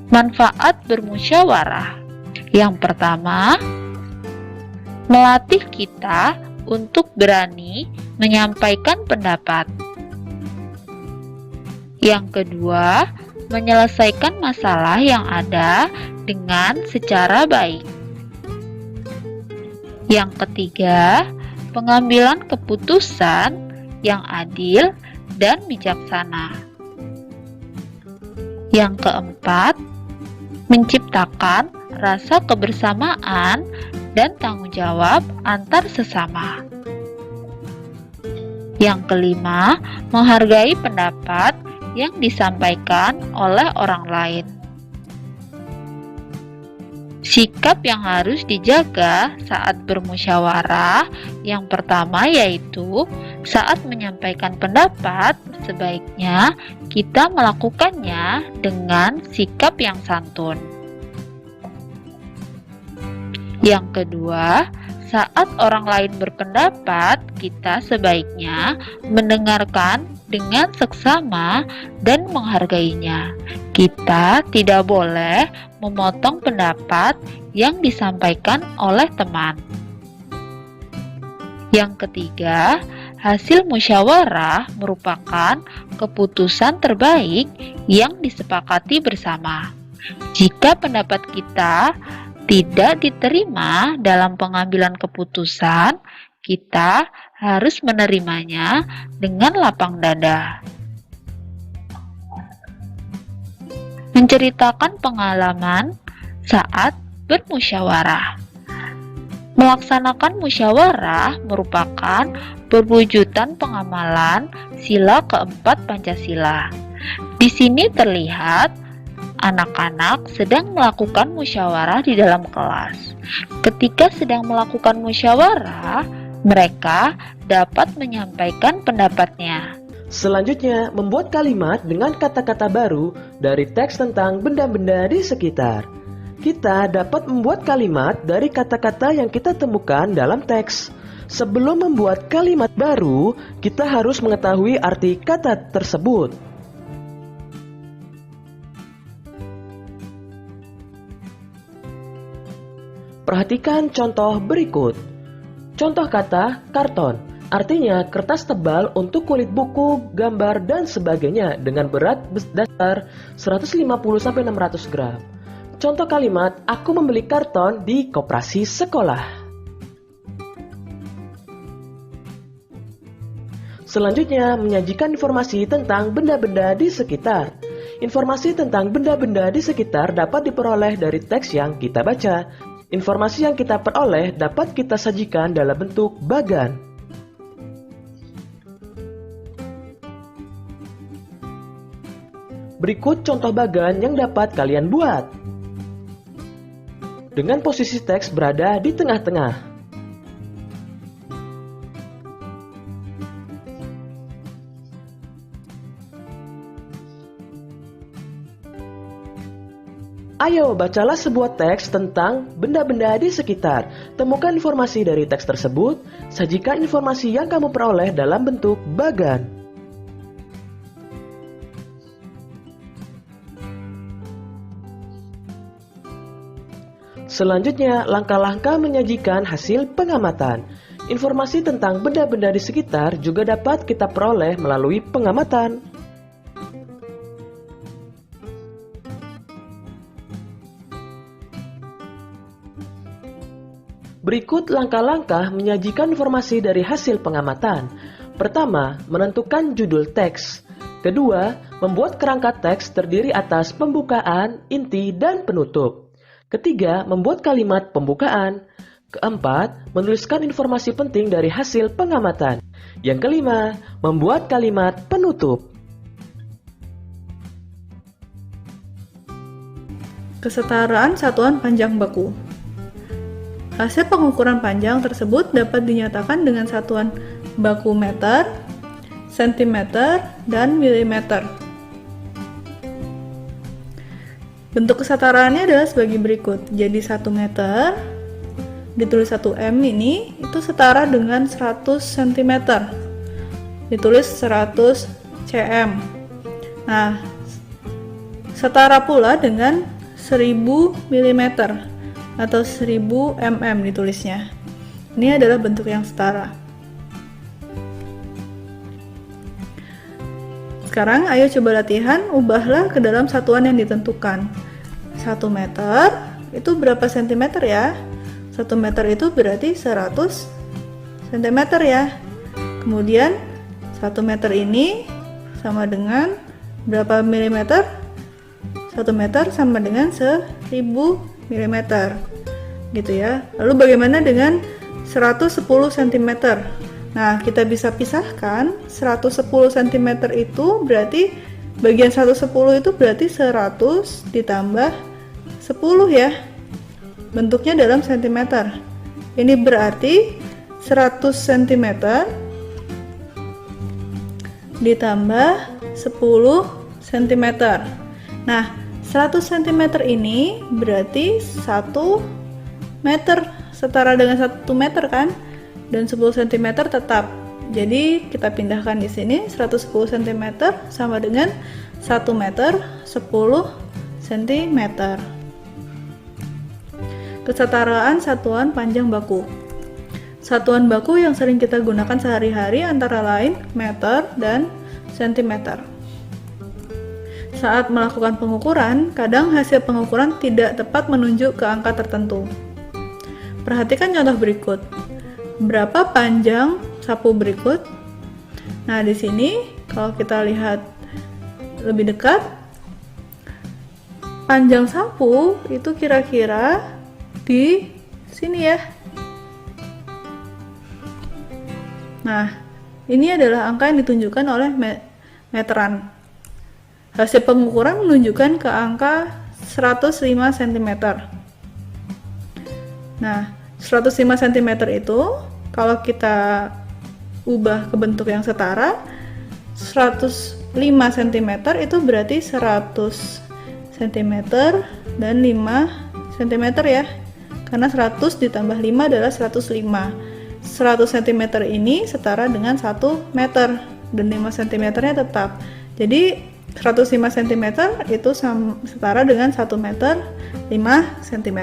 Manfaat bermusyawarah. Yang pertama, melatih kita untuk berani menyampaikan pendapat. Yang kedua, menyelesaikan masalah yang ada dengan secara baik. Yang ketiga, pengambilan keputusan yang adil dan bijaksana. Yang keempat, menciptakan rasa kebersamaan dan tanggung jawab antar sesama. Yang kelima, menghargai pendapat yang disampaikan oleh orang lain. Sikap yang harus dijaga saat bermusyawarah yang pertama yaitu saat menyampaikan pendapat, sebaiknya kita melakukannya dengan sikap yang santun. Yang kedua, saat orang lain berpendapat, kita sebaiknya mendengarkan dengan seksama dan menghargainya. Kita tidak boleh memotong pendapat yang disampaikan oleh teman. Yang ketiga, hasil musyawarah merupakan keputusan terbaik yang disepakati bersama. Jika pendapat kita tidak diterima dalam pengambilan keputusan, kita harus menerimanya dengan lapang dada. Menceritakan pengalaman saat bermusyawarah. Melaksanakan musyawarah merupakan perwujudan pengamalan sila keempat Pancasila. Di sini terlihat anak-anak sedang melakukan musyawarah di dalam kelas. Ketika sedang melakukan musyawarah, mereka dapat menyampaikan pendapatnya. Selanjutnya, membuat kalimat dengan kata-kata baru dari teks tentang benda-benda di sekitar. Kita dapat membuat kalimat dari kata-kata yang kita temukan dalam teks. Sebelum membuat kalimat baru, kita harus mengetahui arti kata tersebut. Perhatikan contoh berikut. Contoh kata karton, artinya kertas tebal untuk kulit buku, gambar, dan sebagainya dengan berat dasar 150-600 gram. Contoh kalimat, aku membeli karton di koperasi sekolah. Selanjutnya, menyajikan informasi tentang benda-benda di sekitar. Informasi tentang benda-benda di sekitar dapat diperoleh dari teks yang kita baca. Informasi yang kita peroleh dapat kita sajikan dalam bentuk bagan. Berikut contoh bagan yang dapat kalian buat. Dengan posisi teks berada di tengah-tengah. Ayo, bacalah sebuah teks tentang benda-benda di sekitar. Temukan informasi dari teks tersebut, sajikan informasi yang kamu peroleh dalam bentuk bagan. Selanjutnya, langkah-langkah menyajikan hasil pengamatan. Informasi tentang benda-benda di sekitar juga dapat kita peroleh melalui pengamatan. Berikut langkah-langkah menyajikan informasi dari hasil pengamatan. Pertama, menentukan judul teks. Kedua, membuat kerangka teks terdiri atas pembukaan, inti, dan penutup. Ketiga, membuat kalimat pembukaan. Keempat, menuliskan informasi penting dari hasil pengamatan. Yang kelima, membuat kalimat penutup. Kesetaraan satuan panjang baku. Hasil pengukuran panjang tersebut dapat dinyatakan dengan satuan baku meter, sentimeter, dan milimeter. Bentuk kesetaraannya adalah sebagai berikut. Jadi 1 meter ditulis 1 M ini itu setara dengan 100 cm. Ditulis 100 cm. Nah, setara pula dengan 1000 mm atau 1000 mm ditulisnya. Ini adalah bentuk yang setara. Sekarang ayo coba latihan, ubahlah ke dalam satuan yang ditentukan. 1 meter itu berapa sentimeter ya? 1 meter itu berarti 100 cm ya. Kemudian 1 meter ini sama dengan berapa milimeter? 1 meter sama dengan 1000 mm gitu ya. Lalu bagaimana dengan 110 cm? Nah, kita bisa pisahkan 110 cm itu berarti bagian 110 itu berarti 100 ditambah 10 ya. Bentuknya dalam sentimeter. Ini berarti 100 cm ditambah 10 cm. Nah, 100 cm ini berarti 1 meter, setara dengan 1 meter kan? Dan 10 cm tetap. Jadi kita pindahkan di sini 110 cm sama dengan 1 meter 10 cm. Kesetaraan satuan panjang baku. Satuan baku yang sering kita gunakan sehari-hari antara lain meter dan sentimeter. Saat melakukan pengukuran, kadang hasil pengukuran tidak tepat menunjuk ke angka tertentu. Perhatikan contoh berikut. Berapa panjang sapu berikut? Nah, di sini kalau kita lihat lebih dekat, panjang sapu itu kira-kira di sini ya. Nah, ini adalah angka yang ditunjukkan oleh meteran. Hasil pengukuran menunjukkan ke angka 105 cm. Nah, 105 cm itu kalau kita ubah ke bentuk yang setara, 105 cm itu berarti 100 cm dan 5 cm ya. Karena 100 ditambah 5 adalah 105. 100 cm ini setara dengan 1 meter dan 5 cm nya tetap. Jadi 105 cm itu setara dengan 1 meter 5 cm.